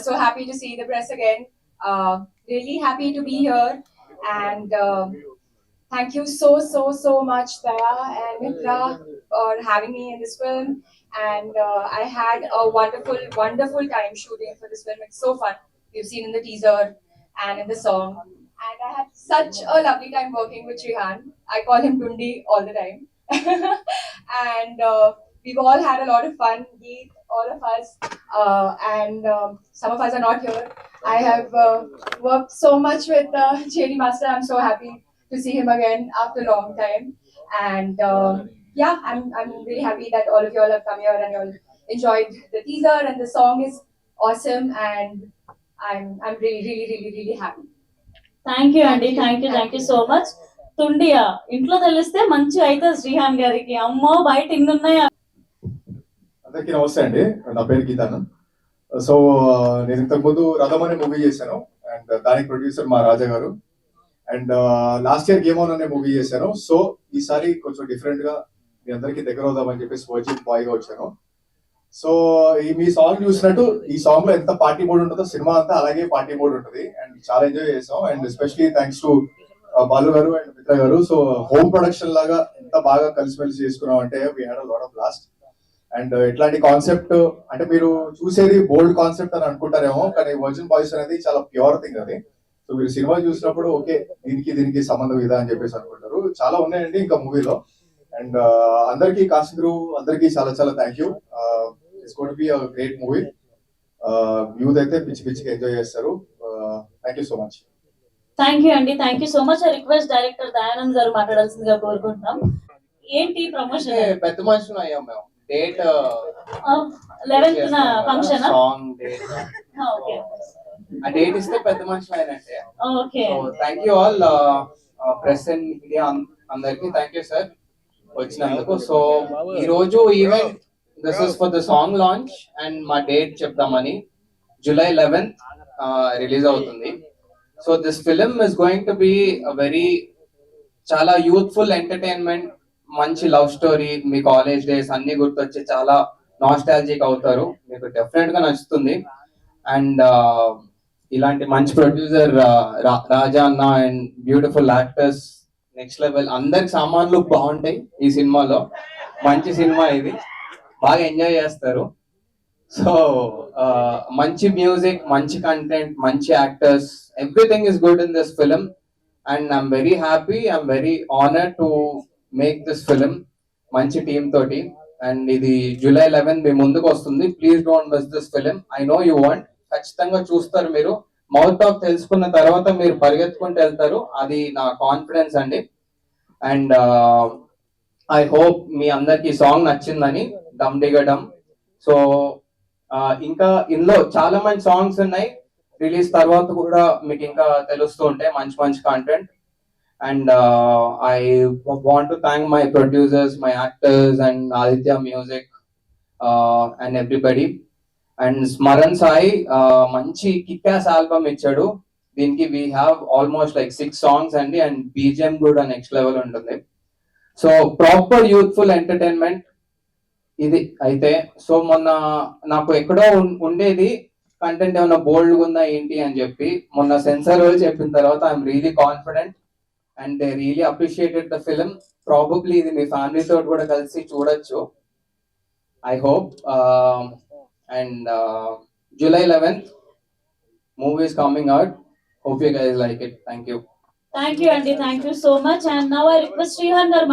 So happy to see the press again. Really happy to be here. And thank you so much, Daya and Mitra, for having me in this film. And I had a wonderful time shooting for this film. It's so fun. You've seen in the teaser and in the song. And I had such a lovely time working with Rihan. I call him Tundi all the time. And we've all had a lot of fun, Geet, all of us. And some of us are not here. I have worked so much with JD Master. I'm so happy to see him again after a long time. And yeah, I'm really happy that all of you all have come here and you all enjoyed the teaser and the song is awesome. And I'm really happy. Thank you అండి, thank you so much. తుండియా ఇంట్లో తెలిస్తే మంచి అయితే శ్రీహాన్ గారికి, అమ్మో బయట ఇన్ని ఉన్నాయా. అందరికీ నమస్తే అండి, నా పేరు గీతాను. సో నేను ఇంతకుముందు రథం అనే మూవీ చేశాను అండ్ దానికి ప్రొడ్యూసర్ మా రాజా గారు. And last year game on అనే మూవీ చేశాను. సో ఈసారి కొంచెం డిఫరెంట్ గా మీ అందరికీ దగ్గర అవుదామని చెప్పేసి వర్జిన్ బాయ్ గా వచ్చాను. సో ఈ మీ సాంగ్ చూసినట్టు ఈ సాంగ్ లో ఎంత పార్టీ మోడ్ ఉంటుందో సినిమా అంతా అలాగే పార్టీ మోడ్ ఉంటుంది అండ్ చాలా ఎంజాయ్ చేసాం. And especially thanks to Balu గారు అండ్ మిత్ర గారు. సో హోమ్ ప్రొడక్షన్ లాగా ఎంత బాగా కలిసిమెలిసి చేసుకున్నాం అంటే we had a lot of blast. And ఇట్లాంటి కాన్సెప్ట్ అంటే మీరు చూసేది బోల్డ్ కాన్సెప్ట్ అని అనుకుంటారేమో, కానీ వర్జిన్ బాయ్స్ అనేది చాలా ప్యూర్ థింగ్ అది. సో మీరు సినిమా చూసినప్పుడు ఓకే దీనికి సంబంధం ఇదా అని చెప్పేసి అనుకుంటారు. చాలా ఉన్నాయండి ఇంకా మూవీలో. అండ్ అందరికీ కాస్ట్ క్రూ అందరికీ చాలా thank you. It's got be a great movie. Youth అయితే పిచ్చిగా ఎంజాయ్ చేస్తారు. Thank you so much. Thank you అండి, thank you so much. Request director Dayanand garu మాట్లాడాల్సిందిగా కోరుకుంటున్నాం. ఏంటి ప్రమోషన్? పెద్ద మనుషులు అయ్యాం మేము. Date 11th function song date okay, ఆ డేట్ ఇస్తే పెద్ద మనుషులు అయినట్టే. Okay, thank you all press and media అందరికి థ్యాంక్ యూ సార్ వచ్చినందుకు. సో ఈ రోజు event this is for the song launch and మా డేట్ చెప్దామని. July 11th రిలీజ్ అవుతుంది. So this film is going to be very చాలా youthful entertainment, మంచి love story. మీ college days అన్ని గుర్తొచ్చి చాలా నాస్టాలజిక్ అవుతారు. మీకు డెఫినెట్ గా నచ్చుతుంది. అండ్ ఇలాంటి మంచి ప్రొడ్యూసర్ రాజా అన్న and beautiful actors next level. అందరికి సామాన్లు బాగుంటాయి ఈ సినిమాలో. మంచి సినిమా ఇది, బాగా ఎంజాయ్ చేస్తారు. సో మంచి మ్యూజిక్, మంచి కంటెంట్, మంచి actors, everything is good in this film. And I'm very happy, I'm very honoured to make this film మంచి టీమ్ తోటి. అండ్ ఇది July 11th మీ ముందుకు వస్తుంది. Please don't miss this film. I know you want, ఖచ్చితంగా చూస్తారు మీరు. Mouth of తెలుసుకున్న తర్వాత మీరు పరిగెత్తుకుంటూ వెళ్తారు, అది నా కాన్ఫిడెన్స్ అండి. అండ్ ఐ హోప్ మీ అందరికి సాంగ్ నచ్చిందని. డమ్ డిగడమ్. సో ఇంకా ఇందులో చాలా మంచి సాంగ్స్ ఉన్నాయి. రిలీజ్ తర్వాత కూడా మీకు ఇంకా తెలుస్తూ ఉంటాయి మంచి content. And I want to thank my producers, my actors and Aditya music and everybody. And Smaran Sai మంచి కిక్యాస్ ఆల్బమ్ ఇచ్చాడు. దీనికి we have almost like 6 songs అండి. అండ్ బీజిఎం కూడా నెక్స్ట్ లెవెల్ ఉంటుంది. సో ప్రాపర్ యూత్ఫుల్ ఎంటర్టైన్మెంట్ ఇది అయితే. సో మొన్న నాకు ఎక్కడో ఉండేది కంటెంట్ ఏమైనా బోల్డ్ ఉందా ఏంటి అని చెప్పి, మొన్న సెన్సార్ వాళ్ళు చెప్పిన తర్వాత I'm really confident and they really appreciated the film. Probably ఇది మీ ఫ్యామిలీ తోటి కూడా కలిసి చూడొచ్చు, I hope. And July 11th movie is coming out. Hope you guys like it. Thank you. Thank you అండి, thank you so much. And now I request Srihan garu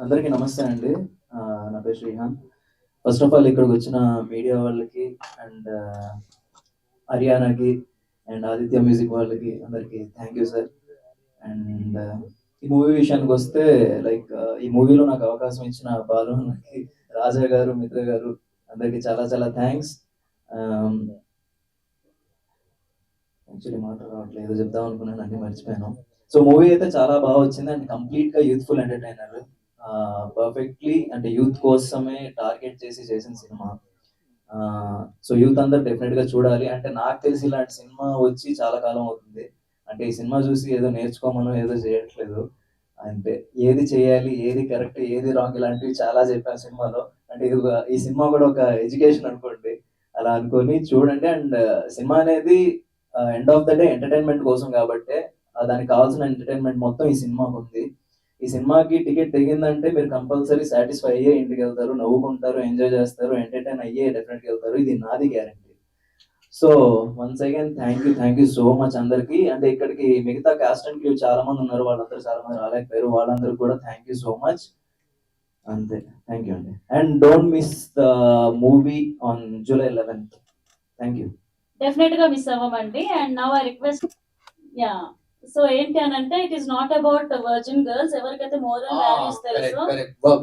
అందరికీ నమస్తే అండి. నా పేరు శ్రీహాన్. ఫస్ట్ ఆఫ్ ఆల్ ఇక్కడికి వచ్చిన మీడియా వాళ్ళకి అండ్ హర్యానాకి అండ్ ఆదిత్య మ్యూజిక్ వాళ్ళకి అందరికి థ్యాంక్ యూ సార్. అండ్ ఈ మూవీ విషయానికి వస్తే లైక్ ఈ మూవీలో నాకు అవకాశం ఇచ్చిన బాలు అన్నకి, రాజా గారు, మిత్ర గారు అందరికి చాలా థ్యాంక్స్. యాక్చువల్లీ మాట్లాడట్లేదు, చెప్దాం అనుకున్నాను అన్ని మర్చిపోయాను. సో మూవీ అయితే చాలా బాగా వచ్చింది అండ్ కంప్లీట్ గా యూత్ఫుల్ ఎంటర్టైనర్. పర్ఫెక్ట్లీ అంటే యూత్ కోసమే టార్గెట్ చేసిన సినిమా. సో యూత్ అందరు డెఫినెట్ గా చూడాలి. అంటే నాకు తెలిసి ఇలాంటి సినిమా వచ్చి చాలా కాలం అవుతుంది. అంటే ఈ సినిమా చూసి ఏదో నేర్చుకోమనో ఏదో చేయట్లేదు, అంటే ఏది చేయాలి, ఏది కరెక్ట్, ఏది రాంగ్, ఇలాంటివి చాలా చెప్పాను సినిమాలో. అంటే ఇది ఈ సినిమా కూడా ఒక ఎడ్యుకేషన్ అనుకోండి. అలా అనుకొని చూడండి. అండ్ సినిమా అనేది end of the day entertainment కోసం కాబట్టి దానికి కావాల్సిన ఎంటర్టైన్మెంట్ మొత్తం ఈ సినిమాకు ఉంది. ఈ సినిమాకి టికెట్ తెగిందంటే మీరు కంపల్సరీ సాటిస్ఫై అయ్యే ఇంటికి వెళ్తారు, నవ్వుకుంటారు, ఎంజాయ్ చేస్తారు, ఎంటర్టైన్ అయ్యే డెఫినెట్గా వెళ్తారు. ఇది నాది guarantee. So once again thank you so much అందరికి. అంటే ఇక్కడికి మిగతా కాస్ట్ అండ్ క్రూ చాలా మంది ఉన్నారు, వాళ్ళందరూ చాలా మంది రాలేకపోయారు, వాళ్ళందరూ కూడా థ్యాంక్ యూ సో మచ్. అంతే, థ్యాంక్ యూ అండి. And don't miss the movie on July 11th. Thank you. Definite గా మిస్ అవ్వమండి. And now I request, yeah, so ఏంటి అని అంటే it is not about virgin girls, ఎవరికైతే మోరల్ వాల్యూస్ తెలుసో.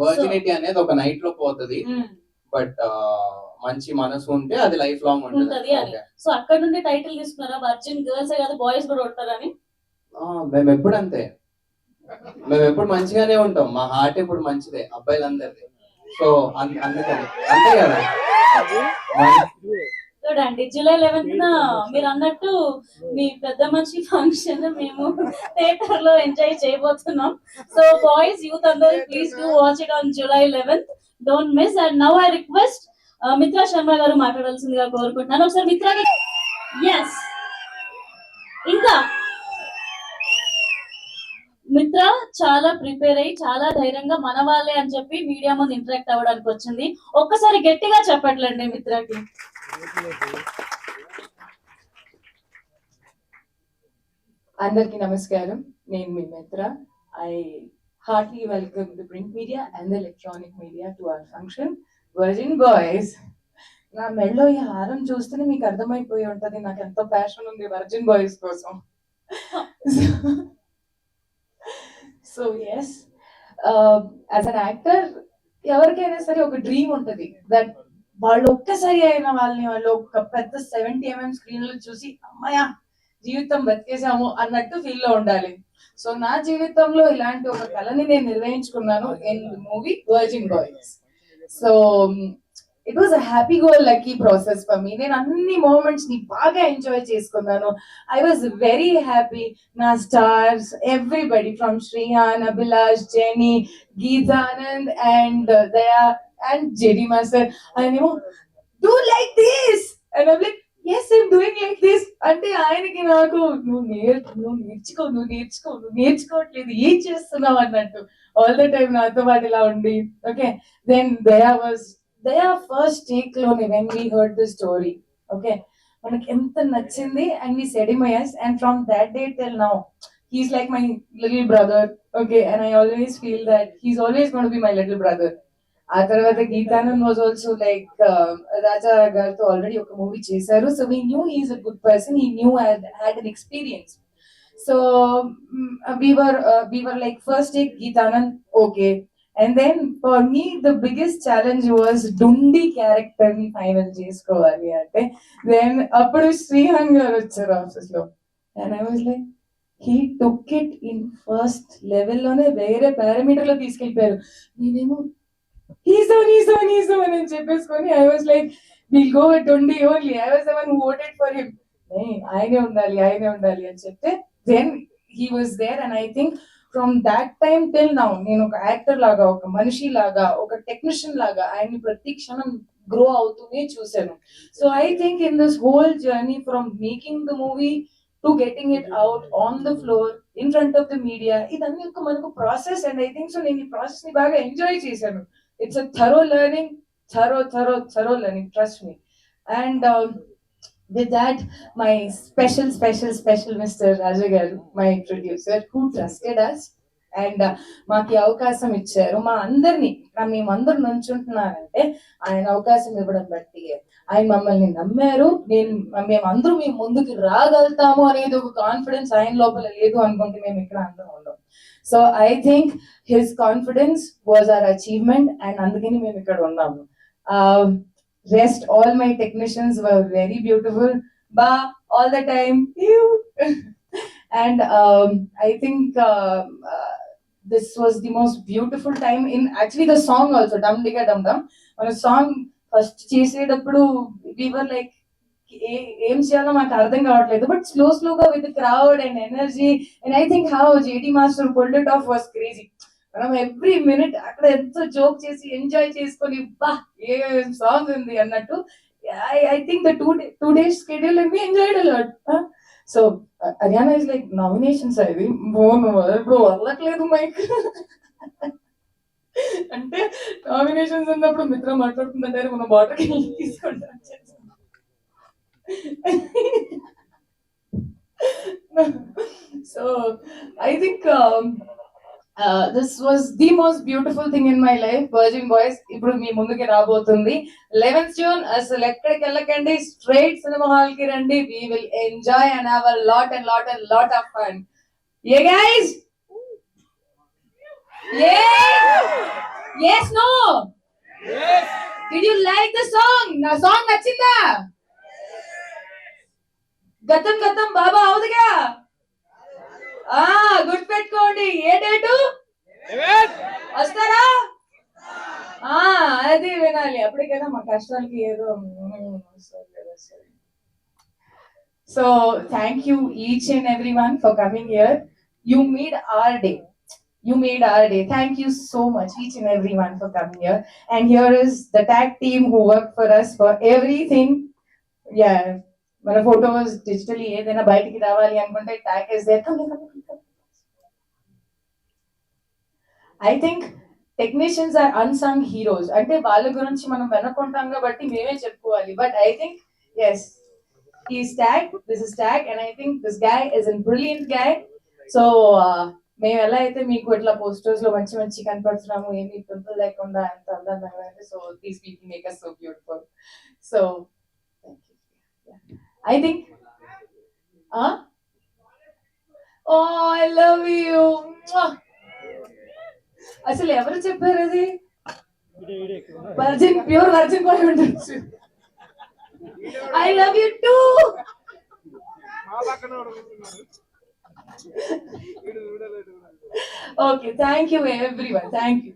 Virginity అనేది ఒక నైట్ లో పోతుంది, బట్ మంచి మనసు ఉంటే అది లైఫ్ లాంగ్ ఉంటది అని. సో అక్కడ నుండి టైటిల్ తీసుకున్నారా, వర్జిన్ గర్ల్స్ కాదు బాయ్స్ కూడా ఉంటారని? మేము ఎప్పుడు అంతే, మేము ఎప్పుడు మంచిగానే ఉంటాం, మా హార్ట్ ఎప్పుడు మంచిదే అబ్బాయిలందరిది. సో అందుకని అంతే కదా. చూడండి, July 11th మీరు అన్నట్టు మీ పెద్ద మనిషి ఫంక్షన్ మేము థియేటర్ లో ఎంజాయ్ చేయబోతున్నాం. సో బాయ్స్, యూత్ అందరూ please do watch it on July 11th. Don't miss. And now I request Mitra Sharma గారు మాట్లాడాల్సిందిగా కోరుకుంటున్నాను. ఒకసారి మిత్రా. ఎస్, ఇంకా మిత్ర చాలా ప్రిపేర్ అయ్యి చాలా ధైర్యంగా మన వాళ్ళే అని చెప్పి మీడియా ముందు ఇంటరాక్ట్ అవ్వడానికి వచ్చింది. ఒక్కసారి గట్టిగా చెప్పట్లండి మిత్రకి. అందరికి నమస్కారం, నేను మీ మిత్ర. I heartily welcome the print media and the electronic media to our function Virgin Boys. నా మెడలో ఈ హారం చూస్తేనే మీకు అర్థమైపోయి ఉంటది నాకు ఎంతో ప్యాషన్ ఉంది వర్జిన్ బాయ్స్ కోసం. So yes, as an actor ఎవరికైనా సరే ఒక డ్రీమ్ ఉంటది దట్ వాళ్ళు ఒక్కసారి అయిన వాళ్ళు ఒక పెద్ద 70mm స్క్రీన్ లో చూసి అమ్మాయ జీవితం బతికేసాము అన్నట్టు ఫీల్ లో ఉండాలి. సో నా జీవితంలో ఇలాంటి ఒక కళని నేను నిర్వహించుకున్నాను in movie Virgin Boys. So it was a happy go lucky process for me. నేను అన్ని మూమెంట్స్ ని బాగా ఎంజాయ్ చేసుకున్నాను. I was very happy. నా stars everybody from Srihan, Abhilash, Jeni, Geetanand and Daya and JD Master, and do like this, and I'm like, yes, I'm doing like this. అంటే ఆయనకి నాకు నువ్వు నేర్చుకోవట్లేదు, ఏం చేస్తున్నావు అన్నట్టు ఆల్ ద టైమ్ నాతో పాటు ఇలా ఉండి. ఓకే, దెన్ దయా ఫస్ట్ టేక్ లోనే when we heard the story, okay, మనకి ఎంత నచ్చింది and we said him yes, and from that day till now he's like my little brother, okay, and I always feel that he's always going to be my little brother. ఆ తర్వాత Geetanand was also like Raja గారితో already ఒక movie చేశారు. So we knew he's a good person, he knew had an experience. సో we were like first take Geetanand, okay, and then for me the biggest challenge was Dundi character ని final చేసుకోవాలి అంటే. Then అప్పుడు శ్రీహాన్ గారు వచ్చారు office లో, and I was like, he took it in first level లోనే వేరే పారామీటర్ లో తీసుకెళ్ళిపోయారు. నేనేమో he's on అని చెప్పేసుకొని I was like, we'll go with Dundi only. I was the one who voted for him. ఆయనే ఉండాలి అని చెప్తే then he was there, and I think from that time till now నేను ఒక యాక్టర్ లాగా, ఒక మనిషి లాగా, ఒక టెక్నీషియన్ లాగా ఆయన్ని ప్రతి క్షణం గ్రో అవుతూనే చూశాను. So I think in this whole journey from making the movie to getting it out on the floor in front of the media, ఇదన్నీ ఒక మనకు process, and I think so నేను ఈ ప్రాసెస్ ని బాగా ఎంజాయ్ చేశాను. It's a thorough learning, thorough learning, trust me. And with that, my special Mr. Raja garu, my producer, who trusted us and మాకు అవకాశం ఇచ్చారు. మా అందరినీ మేమందరూ నుంచుంటున్నారంటే ఆయన అవకాశం ఇవ్వడం బట్టి ఆయన మమ్మల్ని నమ్మారు. మేమందరూ మేము ముందుకు రాగలుగుతాము అనేది ఒక కాన్ఫిడెన్స్ ఆయన లోపల లేదు అనుకుంటే మేము ఇక్కడ అందరం ఉన్నాం. So I think his confidence was our achievement, and అందుకని మేము ఇక్కడ ఉన్నాము. Rest all my technicians were very beautiful, all the time. And I think this was the most beautiful time in actually the song also, Dum Digga Dum Dum. On a song first చేసేటప్పుడు we were like, ఏం చేయాలో మాకు అర్థం కావట్లేదు, but స్లోగా with crowd and energy, and I think how JD Master pulled it off was crazy. మనం every minute అక్కడ ఎంతో జోక్ చేసి ఎంజాయ్ చేసుకొని ఏ సాంగ్ ఉంది అన్నట్టు I think the 2 days schedule and we enjoyed a lot. Huh? So Ariana is like nominations అది bro వదలట్లేదు mic అంటే nominations అన్నప్పుడు మిత్ర మాట్లాడుతుందంటే మన బాటర్ తీసుకుంటాం so I think this was the most beautiful thing in my life. Virgin Boys ఇప్పుడు మీ ముందుకి రాబోతుంది 11th June. అసలు ఎక్కడికి వెళ్ళకండి, స్ట్రైట్ సినిమా హాల్ కి రండి. We will enjoy and have a lot of fun. Yeah guys. Yes no. Did you like the song? నా song నచ్చిందా? గతం బాబా అవుదుగా. గుర్తుపెట్టుకోండి ఏ డేటు వస్తారా? అది వినాలి అప్పుడే కదా మా కష్టాలకి ఏదో. So thank you each and every one for coming here. You made our day. Thank you so much, each and everyone, for coming here. And here is the tag team who worked for us for everything. Yeah, మన photos digitally ఏదైనా బయటికి రావాలి అనుకుంటే tag is there. I think technicians are unsung heroes. అంటే వాళ్ళ గురించి మనం వెనకుంటాం కాబట్టి మేమే చెప్పుకోవాలి. But I think yes he's tag, this is tag, and I think this guy is an brilliant guy. So మేము ఎలా అయితే మీకు ఇట్లా పోస్టర్స్ లో మంచి కనపడుతున్నాము, ఏమి పింపుల్ లేకుండా ఎంత అందంగా, so these people make us so beautiful. So thank you. I think oh I love you. అసలు ఎవరు చెప్పారు అది? ప్యూర్ వర్జిన్ బాయ్ ఉండొచ్చు. I love you too. Okay, thank you everyone. Thank you.